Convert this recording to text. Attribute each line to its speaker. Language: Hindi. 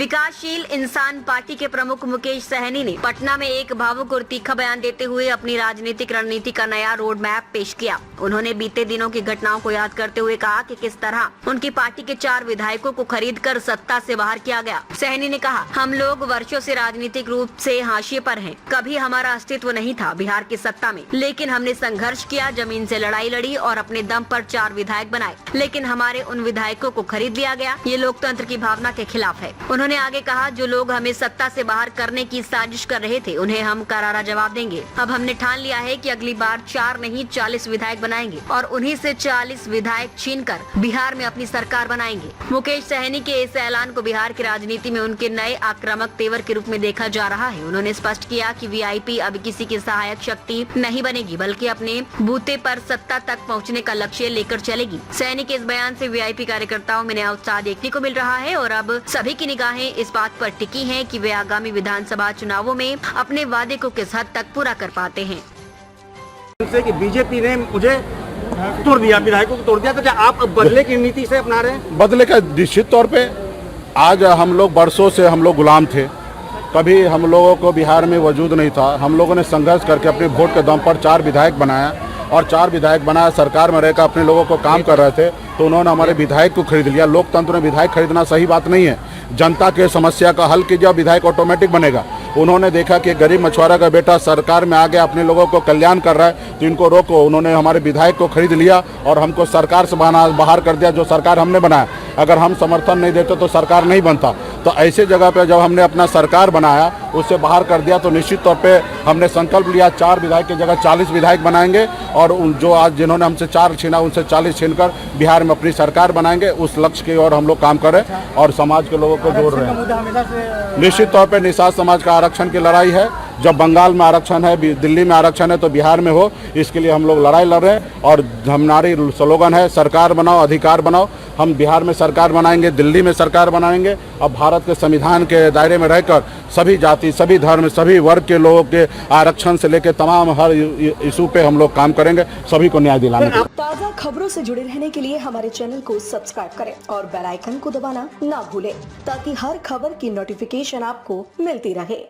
Speaker 1: विकासशील इंसान पार्टी के प्रमुख मुकेश सहनी ने पटना में एक भावुक और तीखा बयान देते हुए अपनी राजनीतिक रणनीति का नया रोड मैप पेश किया। उन्होंने बीते दिनों की घटनाओं को याद करते हुए कहा कि किस तरह उनकी पार्टी के 4 विधायकों को खरीदकर सत्ता से बाहर किया गया। सहनी ने कहा, हम लोग वर्षों से राजनीतिक रूप से हाशिए पर हैं। कभी हमारा अस्तित्व नहीं था बिहार की सत्ता में, लेकिन हमने संघर्ष किया, जमीन से लड़ाई लड़ी और अपने दम पर 4 विधायक बनाए, लेकिन हमारे उन विधायकों को खरीद लिया गया। ये लोकतंत्र की भावना के खिलाफ है। उन्होंने आगे कहा, जो लोग हमें सत्ता से बाहर करने की साजिश कर रहे थे, उन्हें हम करारा जवाब देंगे। अब हमने ठान लिया है कि अगली बार 4 नहीं 40 विधायक बनाएंगे और उन्हीं से 40 विधायक छीनकर बिहार में अपनी सरकार बनाएंगे। मुकेश सहनी के इस ऐलान को बिहार की राजनीति में उनके नए आक्रामक तेवर के रूप में देखा जा रहा है। उन्होंने स्पष्ट किया कि वीआईपी अब किसी की सहायक शक्ति नहीं बनेगी, बल्कि अपने बूते पर सत्ता तक पहुँचने का लक्ष्य लेकर चलेगी। सहनी के इस बयान से वीआईपी कार्यकर्ताओं में नया उत्साह देखने को मिल रहा है और अब सभी की निगाहें इस बात पर टिकी हैं कि वे आगामी विधानसभा चुनावों में अपने वादे को किस हद तक पूरा कर पाते हैं।
Speaker 2: कि बीजेपी ने मुझे तोड़ दिया, विधायकों को तोड़ दिया, तो क्या आप बदले की नीति से अपना रहे हैं?
Speaker 3: बदले का निश्चित तौर पे आज हम लोग बरसों से हम लोग गुलाम थे। कभी हम लोगों को बिहार में वजूद नहीं था। हम लोगों ने संघर्ष करके अपने वोट के दम पर 4 विधायक बनाया और 4 विधायक बनाया, सरकार में रहकर अपने लोगों को काम कर रहे थे, तो उन्होंने हमारे विधायक को खरीद लिया। लोकतंत्र में विधायक खरीदना सही बात नहीं है। जनता के समस्या का हल कीजिए, विधायक ऑटोमेटिक बनेगा। उन्होंने देखा कि गरीब मछुआरा का बेटा सरकार में आ गया, अपने लोगों को कल्याण कर रहा है, तो इनको रोको। उन्होंने हमारे विधायक को खरीद लिया और हमको सरकार से बाहर कर दिया, जो सरकार हमने बनाया। अगर हम समर्थन नहीं देते तो सरकार नहीं बनता। तो ऐसे जगह पे जब हमने अपना सरकार बनाया, उससे बाहर कर दिया, तो निश्चित तौर पे हमने संकल्प लिया 4 विधायक की जगह 40 विधायक बनाएंगे और जो आज जिन्होंने हमसे 4 छीना, उनसे 40 छीनकर बिहार में अपनी सरकार बनाएंगे। उस लक्ष्य की ओर हम लोग काम करें और समाज के लोगों को जोड़ रहे हैं। निश्चित तौर पर निषाद समाज का आरक्षण की लड़ाई है। जब बंगाल में आरक्षण है, दिल्ली में आरक्षण है, तो बिहार में हो, इसके लिए हम लोग लड़ाई लड़ रहे हैं। और हमारी स्लोगन है, सरकार बनाओ अधिकार बनाओ। हम बिहार में सरकार बनाएंगे, दिल्ली में सरकार बनाएंगे। अब भारत के संविधान के दायरे में रहकर सभी जाति, सभी धर्म, सभी वर्ग के लोगों के आरक्षण से लेकर तमाम हर इशू पे हम लोग काम करेंगे, सभी को न्याय दिलाने के लिए।
Speaker 4: ताज़ा खबरों से जुड़े रहने के लिए हमारे चैनल को सब्सक्राइब करें और बेल आइकन को दबाना ना भूलें, ताकि हर खबर की नोटिफिकेशन आपको मिलती रहे।